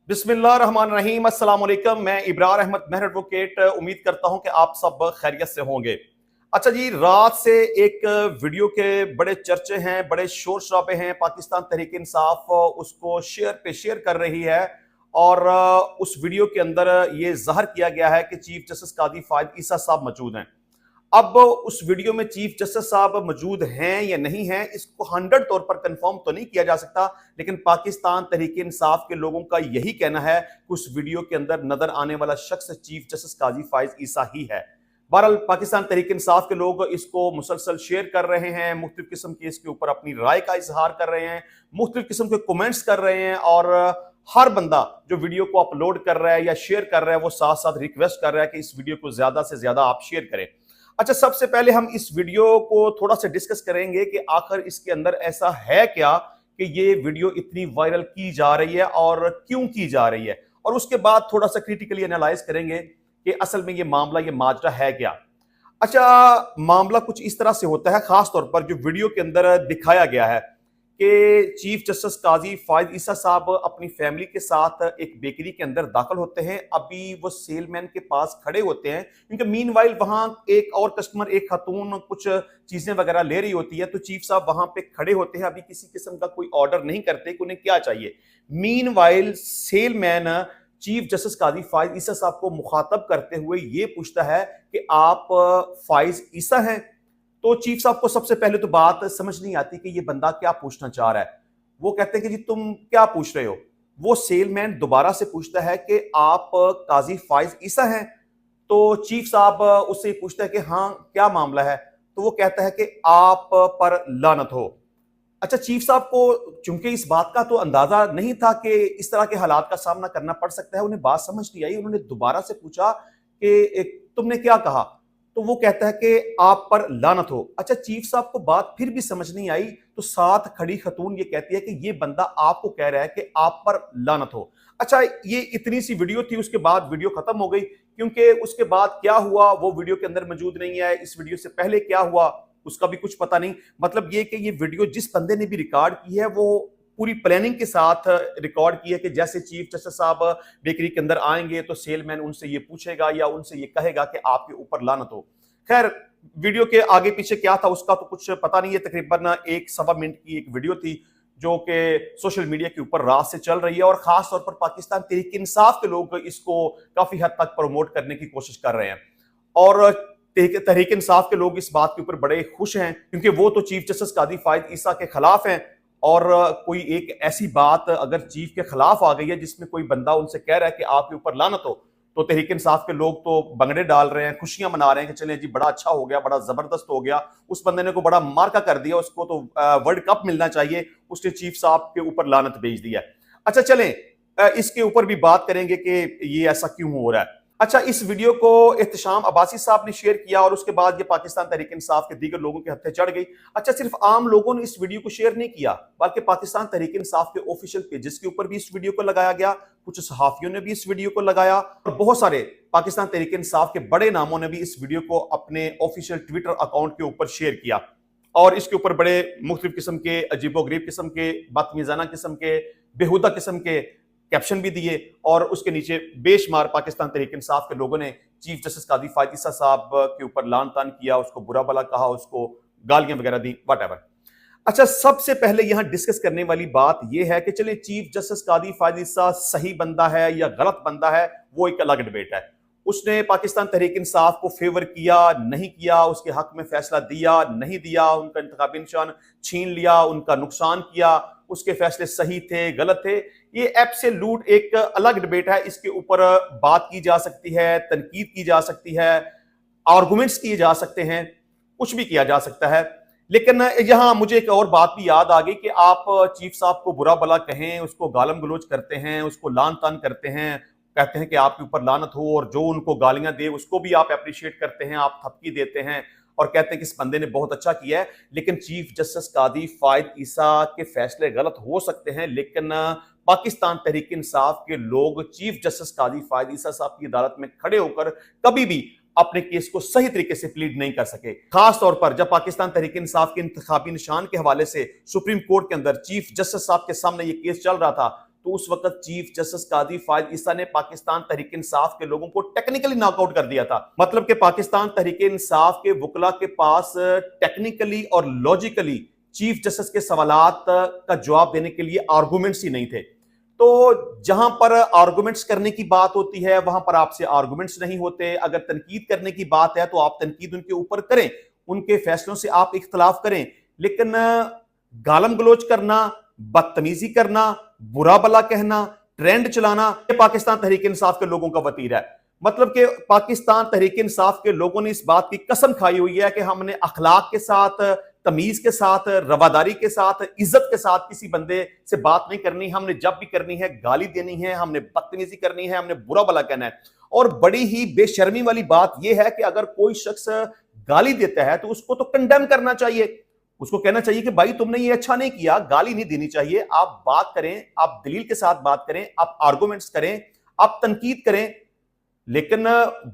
बिस्मिल्लाहिर्रहमानिर्रहीम, अस्सलाम वालेकुम। मैं इब्रार अहमद मेहर एडवोकेट उम्मीद करता हूं कि आप सब खैरियत से होंगे। अच्छा जी, रात से एक वीडियो के बड़े चर्चे हैं, बड़े शोर शराबे हैं। पाकिस्तान तहरीक इंसाफ उसको शेयर कर रही है और उस वीडियो के अंदर ये जाहिर किया गया है कि चीफ जस्टिस कादी फायद ईसा साहब मौजूद हैं। अब उस वीडियो में चीफ जस्टिस साहब मौजूद हैं या नहीं हैं, इसको 100 तौर पर कंफर्म तो नहीं किया जा सकता, लेकिन पाकिस्तान तहरीक इंसाफ के लोगों का यही कहना है कि उस वीडियो के अंदर नजर आने वाला शख्स चीफ जस्टिस काजी फायज ईसा ही है। बहरहाल पाकिस्तान तहरीक इंसाफ के लोग इसको मुसलसल शेयर कर रहे हैं, मुख्तलिफ किस्म की इसके ऊपर अपनी राय का इजहार कर रहे हैं, मुख्तलिफ किस्म के कमेंट्स कर रहे हैं और हर बंदा जो वीडियो को अपलोड कर रहा है या शेयर कर रहा है वो साथ साथ रिक्वेस्ट कर रहा है कि इस वीडियो को ज्यादा से ज्यादा आप शेयर करें। अच्छा, सबसे पहले हम इस वीडियो को थोड़ा सा डिस्कस करेंगे कि आखिर इसके अंदर ऐसा है क्या कि ये वीडियो इतनी वायरल की जा रही है और क्यों की जा रही है, और उसके बाद थोड़ा सा क्रिटिकली एनालाइज करेंगे कि असल में ये मामला, ये माजरा है क्या। अच्छा, मामला कुछ इस तरह से होता है, खास तौर पर जो वीडियो के अंदर दिखाया गया है कि चीफ जस्टिस काजी फायद ईसा साहब अपनी फैमिली के साथ एक बेकरी के अंदर दाखिल होते हैं। अभी वो सेलमैन के पास खड़े होते हैं क्योंकि मीनवाइल वहां एक और कस्टमर, एक खातून कुछ चीजें वगैरह ले रही होती है, तो चीफ साहब वहां पे खड़े होते हैं। अभी किसी किस्म का कोई ऑर्डर नहीं करते कि उन्हें क्या चाहिए। मीनवाइल सेलमैन चीफ जस्टिस काजी फायद ईसा साहब को मुखातब करते हुए ये पूछता है कि आप फायज ईसा हैं। तो चीफ साहब को सबसे पहले तो बात समझ नहीं आती कि ये बंदा क्या पूछना चाह रहा है। वो कहते हैं कि जी तुम क्या पूछ रहे हो। वो सेलमैन दोबारा से पूछता है कि आप काजी फायज ईसा हैं। तो चीफ साहब उससे पूछता है कि हाँ, क्या मामला है। तो वो कहता है कि आप पर लानत हो। अच्छा, चीफ साहब को चूंकि इस बात का तो अंदाजा नहीं था कि इस तरह के हालात का सामना करना पड़ सकता है, उन्हें बात समझ नहीं आई। उन्होंने दोबारा से पूछा कि तुमने क्या कहा। तो वो कहता है कि आप पर लानत हो। अच्छा, चीफ साहब को बात फिर भी समझ नहीं आई, तो साथ खड़ी खतून ये कहती है कि ये बंदा आपको कह रहा है कि आप पर लानत हो। अच्छा, ये इतनी सी वीडियो थी, उसके बाद वीडियो खत्म हो गई, क्योंकि उसके बाद क्या हुआ वो वीडियो के अंदर मौजूद नहीं है। इस वीडियो से पहले क्या हुआ उसका भी कुछ पता नहीं। मतलब ये कि ये वीडियो जिस बंदे ने भी रिकॉर्ड की है वो पूरी प्लानिंग के साथ रिकॉर्ड की है कि जैसे चीफ जस्टिस साहब बेकरी के अंदर आएंगे तो सेलमैन उनसे ये पूछेगा या उनसे ये कहेगा कि आपके ऊपर लानत हो। खैर, वीडियो के आगे पीछे क्या था उसका तो कुछ पता नहीं है। तकरीबन 1-1.25 मिनट की एक वीडियो थी जो कि सोशल मीडिया के ऊपर रात से चल रही है और खास तौर पर पाकिस्तान तहरीक इंसाफ के लोग इसको काफी हद तक प्रमोट करने की कोशिश कर रहे हैं। और तहरीक इंसाफ के लोग इस बात के ऊपर बड़े खुश हैं क्योंकि वो तो चीफ जस्टिस कादी फायद ईसा के खिलाफ हैं। और कोई एक ऐसी बात अगर चीफ के खिलाफ आ गई है जिसमें कोई बंदा उनसे कह रहा है कि आपके ऊपर लानत हो, तो तहरीक इंसाफ के लोग तो भंगड़े डाल रहे हैं, खुशियां मना रहे हैं कि चलें जी बड़ा अच्छा हो गया, बड़ा जबरदस्त हो गया, उस बंदे ने को बड़ा मार्का कर दिया, उसको तो वर्ल्ड कप मिलना चाहिए, उसने चीफ साहब के ऊपर लानत भेज दिया। अच्छा, चलें इसके ऊपर भी बात करेंगे कि ये ऐसा क्यों हो रहा है। अच्छा, इस वीडियो को एहतशाम अब्बासी साहब ने शेयर किया और उसके बाद ये पाकिस्तान तहरीक इंसाफ के दीगर लोगों के हत्थे चढ़ गई। अच्छा, सिर्फ आम लोगों ने इस वीडियो को शेयर नहीं किया बल्कि पाकिस्तान तहरीक इंसाफ के ऑफिशियल पेजेस के ऊपर भी इस वीडियो को लगाया गया, कुछ सहाफियों ने भी इस वीडियो को लगाया और बहुत सारे पाकिस्तान तहरीक इंसाफ के बड़े नामों ने भी इस वीडियो को अपने ऑफिशियल ट्विटर अकाउंट के ऊपर शेयर किया और इसके ऊपर बड़े मुख्तलिफ किस्म के, अजीबोगरीब किस्म के, बदतमीजाना किस्म के, बेहुदा किस्म के कैप्शन भी दिए और उसके नीचे बेशुमार पाकिस्तान तहरीक इंसाफ के लोगों ने चीफ जस्टिस कादी फायद ईसा साहब के ऊपर लान तान किया, उसको बुरा भला कहा, उसको गालियां वगैरह दी, व्हाटएवर। अच्छा, सबसे पहले यहां डिस्कस करने वाली बात यह है कि चलिए चीफ जस्टिस कादी फायद ईसा सही बंदा है या गलत बंदा है, वो एक अलग डिबेट है। उसने पाकिस्तान तहरीक इंसाफ को फेवर किया, नहीं किया, उसके हक में फैसला दिया, नहीं दिया, उनका इंतखाबी निशान छीन लिया, उनका नुकसान किया, उसके फैसले सही थे, गलत थे, ये एब्सोल्यूट एक अलग डिबेट है। इसके ऊपर बात की जा सकती है, तनकीद की जा सकती है, आर्गुमेंट्स किए जा सकते हैं, कुछ भी किया जा सकता है। लेकिन यहां मुझे एक और बात भी याद आ गई कि आप चीफ साहब को बुरा भला कहें, उसको गालम गलोच करते हैं, उसको लान तान करते हैं, कहते हैं कि आपके ऊपर लानत हो, और जो उनको गालियां दे उसको भी आप अप्रिशिएट करते हैं, आप थपकी देते हैं और कहते हैं कि इस बंदे ने बहुत अच्छा किया है। लेकिन चीफ जस्टिस कादी फायद ईसा के फैसले गलत हो सकते हैं, लेकिन पाकिस्तान तहरीक इंसाफ के लोग चीफ जस्टिस कादी फायद ईसा साहब की अदालत में खड़े होकर कभी भी अपने केस को सही तरीके से प्लीड नहीं कर सके। खास तौर पर जब पाकिस्तान तहरीक इंसाफ के इंतखाबी निशान के हवाले से सुप्रीम कोर्ट के अंदर चीफ जस्टिस साहब के सामने यह केस चल रहा था, तो तो उस वक्त चीफ जस्टिस कादी फायद ईसा ने पाकिस्तान तहरीक इंसाफ के लोगों को टेक्निकली नॉकआउट कर दिया था। मतलब कि पाकिस्तान तहरीक इंसाफ के वकला के पास टेक्निकली और लॉजिकली चीफ जस्टिस के सवालात का जवाब देने के लिए आर्गुमेंट्स ही नहीं थे। तो जहां पर आर्गुमेंट्स करने की बात होती है वहां पर आपसे आर्गुमेंट्स नहीं होते। अगर तनकीद करने की बात है तो आप तनकीद उनके ऊपर करें, उनके फैसलों से आप इख्तलाफ करें, लेकिन गालम गलोच करना, बदतमीजी करना, बुरा भला कहना, ट्रेंड चलाना, ये पाकिस्तान तहरीक इंसाफ के लोगों का वतीरा है। मतलब कि पाकिस्तान तहरीक इंसाफ के लोगों ने इस बात की कसम खाई हुई है कि हमने अखलाक के साथ, तमीज के साथ, रवादारी के साथ, इज्जत के साथ किसी बंदे से बात नहीं करनी। हमने जब भी करनी है गाली देनी है, हमने बदतमीजी करनी है, हमने बुरा भला कहना है। और बड़ी ही बेशर्मी वाली बात यह है कि अगर कोई शख्स गाली देता है तो उसको तो कंडेम करना चाहिए, उसको कहना चाहिए कि भाई तुमने ये अच्छा नहीं किया। गाली नहीं देनी चाहिए। आप बात करें, आप दलील के साथ बात करें, आप आर्गुमेंट्स करें, आप तनकीद करें, लेकिन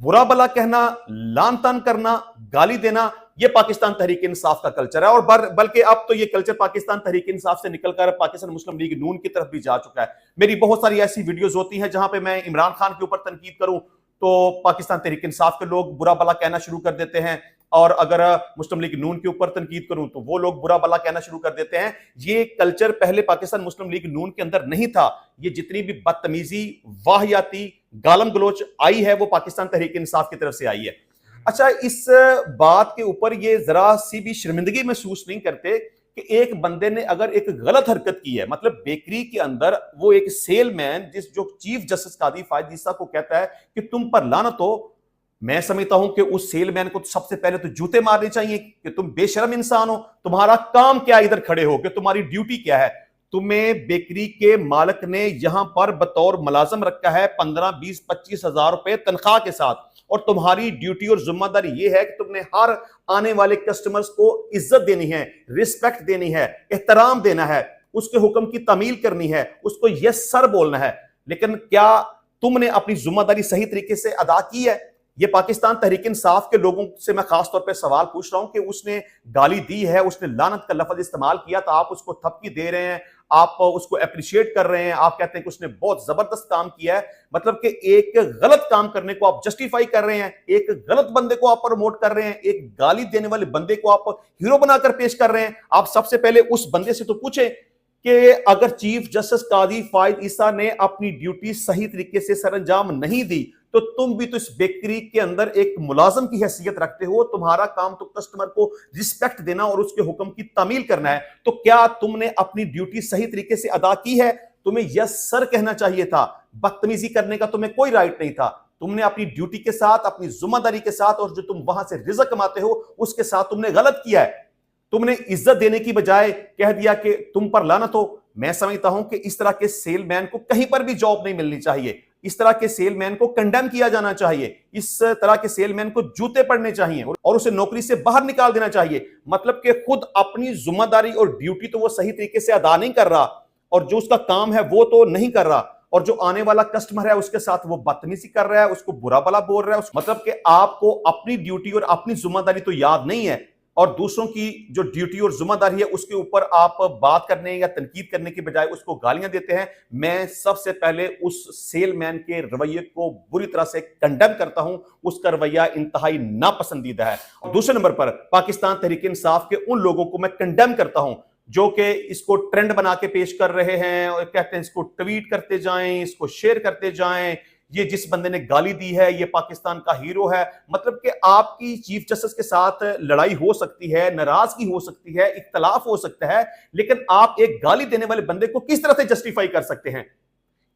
बुरा भला कहना, लान तान करना, गाली देना, यह पाकिस्तान तहरीक इंसाफ का कल्चर है। और बल्कि अब तो यह कल्चर पाकिस्तान तहरीक इंसाफ से निकलकर पाकिस्तान मुस्लिम लीग नून की तरफ भी जा चुका है। मेरी बहुत सारी ऐसी वीडियोस होती हैं जहां पे मैं इमरान खान के ऊपर तनकीद करूं तो पाकिस्तान तहरीक इंसाफ के लोग बुरा भला कहना शुरू कर देते हैं, और अगर मुस्लिम लीग नून के ऊपर तनकीद करूं तो वो लोग बुरा भला कहना शुरू कर देते हैं। ये कल्चर पहले पाकिस्तान मुस्लिम लीग नून के अंदर नहीं था। ये जितनी भी बदतमीजी, वाहियाती, गालम गलोच आई है वो पाकिस्तान तहरीक इंसाफ की तरफ से आई है। अच्छा, इस बात के ऊपर ये जरा सी भी शर्मिंदगी महसूस नहीं करते कि एक बंदे ने अगर एक गलत हरकत की है, मतलब बेकरी के अंदर वो एक सेलमैन जो चीफ जस्टिस कादी फायद ईसा को कहता है कि तुम पर लानत हो, मैं समझता हूं कि उस सेलमैन को तो सबसे पहले तो जूते मारने चाहिए कि तुम बेशरम इंसान हो। तुम्हारा काम क्या, इधर खड़े हो कि तुम्हारी ड्यूटी क्या है? तुम्हें बेकरी के मालिक ने यहां पर बतौर मुलाजम रखा है 15, 20, 25 हजार रुपए तनख्वाह के साथ, और तुम्हारी ड्यूटी और जिम्मेदारी यह है कि तुमने हर आने वाले कस्टमर्स को इज्जत देनी है, रिस्पेक्ट देनी है, एहतराम देना है, उसके हुक्म की तामील करनी है, उसको यस सर बोलना है। लेकिन क्या तुमने अपनी जिम्मेदारी सही तरीके से अदा की है? ये पाकिस्तान तहरीक इंसाफ के लोगों से मैं खास तौर पे सवाल पूछ रहा हूं कि उसने गाली दी है, उसने लानत का लफ्ज इस्तेमाल किया, तो आप उसको थपकी दे रहे हैं, आप उसको अप्रिशिएट कर रहे हैं, आप कहते हैं कि उसने बहुत जबरदस्त काम किया है। मतलब कि एक गलत काम करने को आप जस्टिफाई कर रहे हैं, एक गलत बंदे को आप प्रमोट कर रहे हैं, एक गाली देने वाले बंदे को आप हीरो बनाकर पेश कर रहे हैं। आप सबसे पहले उस बंदे से तो पूछें कि अगर चीफ जस्टिस कादी फायद ईसा ने अपनी ड्यूटी सही तरीके से सरअंजाम नहीं दी तो तुम भी तो इस बेकरी के अंदर एक मुलाजम की हैसियत रखते हो। तुम्हारा काम तो कस्टमर को रिस्पेक्ट देना और उसके हुक्म की तामील करना है। तो क्या तुमने अपनी ड्यूटी सही तरीके से अदा की है? तुम्हें यस सर कहना चाहिए था, बदतमीजी करने का तुम्हें कोई राइट नहीं था। तुमने अपनी ड्यूटी के साथ, अपनी जिम्मेदारी के साथ, और जो तुम वहां से रिज़्क कमाते हो उसके साथ तुमने गलत किया है। तुमने इज्जत देने की बजाय कह दिया कि तुम पर लानत हो। मैं समझता हूं कि इस तरह के सेलमैन को कहीं पर भी जॉब नहीं मिलनी चाहिए। इस तरह के सेलमैन को कंडेम किया जाना चाहिए। इस तरह के सेलमैन को जूते पड़ने चाहिए और उसे नौकरी से बाहर निकाल देना चाहिए। मतलब कि खुद अपनी जिम्मेदारी और ड्यूटी तो वो सही तरीके से अदा नहीं कर रहा, और जो उसका काम है वो तो नहीं कर रहा, और जो आने वाला कस्टमर है उसके साथ वो बदतमीजी कर रहा है, उसको बुरा भला बोल रहा है। मतलब कि आपको अपनी ड्यूटी और अपनी जिम्मेदारी तो याद नहीं है, और दूसरों की जो ड्यूटी और जिम्मेदारी है उसके ऊपर आप बात करने या तनकीद करने के बजाय उसको गालियां देते हैं। मैं सबसे पहले उस सेलमैन के रवैये को बुरी तरह से कंडेम करता हूं। उसका रवैया इंतहाई नापसंदीदा है। और दूसरे नंबर पर पाकिस्तान तहरीक इंसाफ के उन लोगों को मैं कंडेम करता हूं जो कि इसको ट्रेंड बना के पेश कर रहे हैं और कहते हैं इसको ट्वीट करते जाएं, इसको शेयर करते जाएं, ये जिस बंदे ने गाली दी है ये पाकिस्तान का हीरो है। मतलब कि आपकी चीफ जस्टिस के साथ लड़ाई हो सकती है, नाराजगी हो सकती है, इख्तलाफ हो सकता है, लेकिन आप एक गाली देने वाले बंदे को किस तरह से जस्टिफाई कर सकते हैं?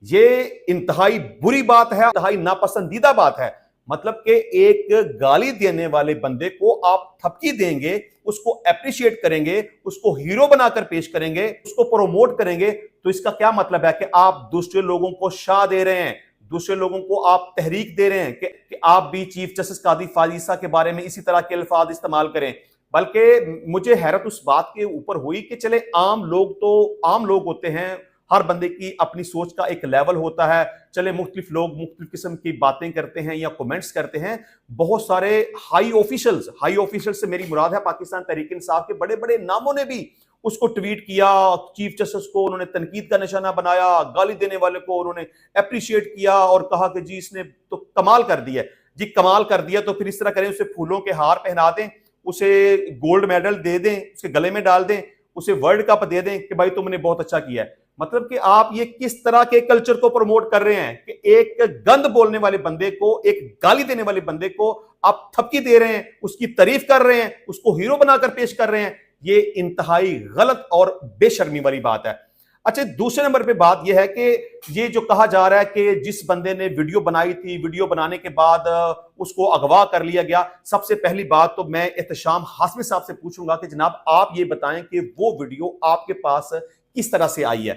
ये इंतहाई बुरी बात है, इंतहाई नापसंदीदा बात है। मतलब कि एक गाली देने वाले बंदे को आप थपकी देंगे, उसको अप्रिशिएट करेंगे, उसको हीरो बनाकर पेश करेंगे, उसको प्रोमोट करेंगे, तो इसका क्या मतलब है कि आप दूसरे लोगों को शाह दे रहे हैं, दूसरे लोगों को आप तहरीक दे रहे हैं कि आप भी चीफ जस्टिस कादी फायद ईसा के बारे में इसी तरह के अल्फाज इस्तेमाल करें। बल्कि मुझे हैरत उस बात के ऊपर हुई कि चले आम लोग तो आम लोग होते हैं, हर बंदे की अपनी सोच का एक लेवल होता है। चले मुख्तलिफ लोग मुख्तलिफ किस्म की बातें करते हैं या कमेंट्स करते हैं। बहुत सारे हाई ऑफिशियल्स से मेरी मुराद है पाकिस्तान तहरीक इंसाफ के बड़े बड़े नामों ने भी उसको ट्वीट किया, चीफ जस्टिस को उन्होंने तनकीद का निशाना बनाया, गाली देने वाले को उन्होंने अप्रिशिएट किया और कहा कि जी इसने तो कमाल कर दिया। जी कमाल कर दिया तो फिर इस तरह करें, उसे फूलों के हार पहना दें, उसे गोल्ड मेडल दे दें, उसके गले में डाल दें, उसे वर्ल्ड कप दे दें कि भाई तुमने बहुत अच्छा किया है। मतलब कि आप ये किस तरह के कल्चर को प्रमोट कर रहे हैं कि एक गंद बोलने वाले बंदे को, एक गाली देने वाले बंदे को आप थपकी दे रहे हैं, उसकी तारीफ कर रहे हैं, उसको हीरो बनाकर पेश कर रहे हैं। ये इंतहाई गलत और बेशर्मी वाली बात है। अच्छा, दूसरे नंबर पे बात यह है कि ये जो कहा जा रहा है कि जिस बंदे ने वीडियो बनाई थी, वीडियो बनाने के बाद उसको अगवा कर लिया गया। सबसे पहली बात तो मैं एहतशाम हाशमी साहब से पूछूंगा कि जनाब आप ये बताएं कि वो वीडियो आपके पास किस तरह से आई है,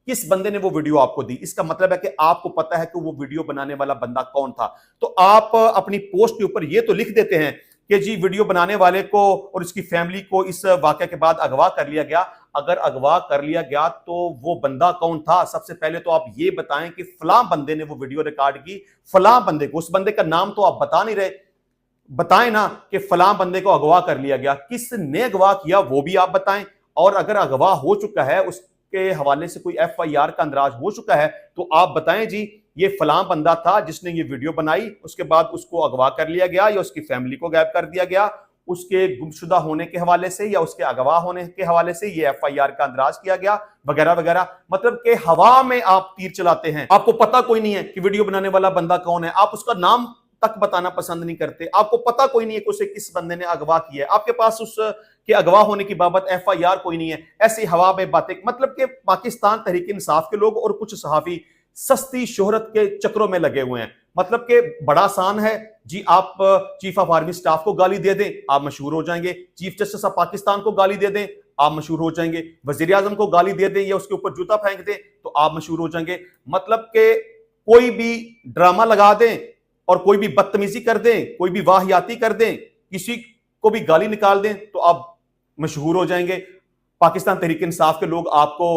किस बंदे ने वो वीडियो आपको दी। इसका मतलब है कि आपको पता है कि वो वीडियो बनाने वाला बंदा कौन था। तो आप अपनी पोस्ट के ऊपर ये तो लिख देते हैं कि जी वीडियो बनाने वाले को और इसकी फैमिली को इस वाकये के बाद अगवा कर लिया गया। अगर अगवा कर लिया गया तो वो बंदा कौन था? सबसे पहले तो आप ये बताएं कि फलां बंदे ने वो वीडियो रिकॉर्ड की, फलां बंदे को, उस बंदे का नाम तो आप बता नहीं रहे, बताएं ना कि फलां बंदे को अगवा कर लिया गया, किसने अगवा किया वो भी आप बताएं। और अगर अगवा हो चुका है, उसके हवाले से कोई FIR का अंदराज हो चुका है, तो आप बताएं जी ये फलां बंदा था जिसने ये वीडियो बनाई, उसके बाद उसको अगवा कर लिया गया या उसकी फैमिली को गायब कर दिया गया, उसके गुमशुदा होने के हवाले से या उसके अगवा होने के हवाले से ये FIR का अंदराज किया गया, वगैरह वगैरह। मतलब कि हवा में आप तीर चलाते हैं। आपको पता कोई नहीं है कि वीडियो बनाने वाला बंदा कौन है, आप उसका नाम तक बताना पसंद नहीं करते, आपको पता कोई नहीं है कि उसे किस बंदे ने अगवा किया है, आपके पास उस के अगवा होने की बाबत FIR कोई नहीं है। ऐसी हवा में बातें, मतलब कि पाकिस्तान तहरीक इंसाफ के लोग और कुछ सहाफी सस्ती शोहरत के चक्रों में लगे हुए हैं। मतलब कि बड़ा आसान है जी, आप चीफ ऑफ आर्मी स्टाफ को गाली दे दें, आप मशहूर हो जाएंगे। चीफ जस्टिस ऑफ पाकिस्तान को गाली दे दें, आप मशहूर हो जाएंगे। वजीर आजम को गाली दे दें या उसके ऊपर जूता फेंक दें तो आप मशहूर हो जाएंगे। मतलब कि कोई भी ड्रामा लगा दें और कोई भी बदतमीजी कर दें, कोई भी वाहियाती कर दें, किसी को भी गाली निकाल दें तो आप मशहूर हो जाएंगे। पाकिस्तान तहरीक इंसाफ के लोग आपको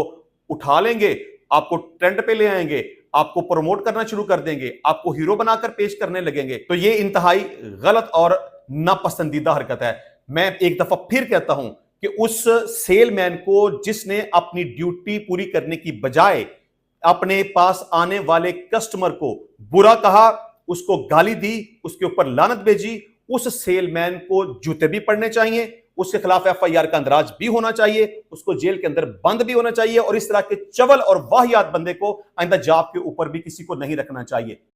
उठा लेंगे, आपको ट्रेंड पे ले आएंगे, आपको प्रमोट करना शुरू कर देंगे, आपको हीरो बनाकर पेश करने लगेंगे। तो ये इंतहाई गलत और नापसंदीदा हरकत है। मैं एक दफा फिर कहता हूं कि उस सेलमैन को जिसने अपनी ड्यूटी पूरी करने की बजाय अपने पास आने वाले कस्टमर को बुरा कहा, उसको गाली दी, उसके ऊपर लानत भेजी, उस सेलमैन को जूते भी पड़ने चाहिए, उसके खिलाफ FIR का अंदराज भी होना चाहिए, उसको जेल के अंदर बंद भी होना चाहिए और इस तरह के चवल और वाहियात बंदे को आइंदा जॉब के ऊपर भी किसी को नहीं रखना चाहिए।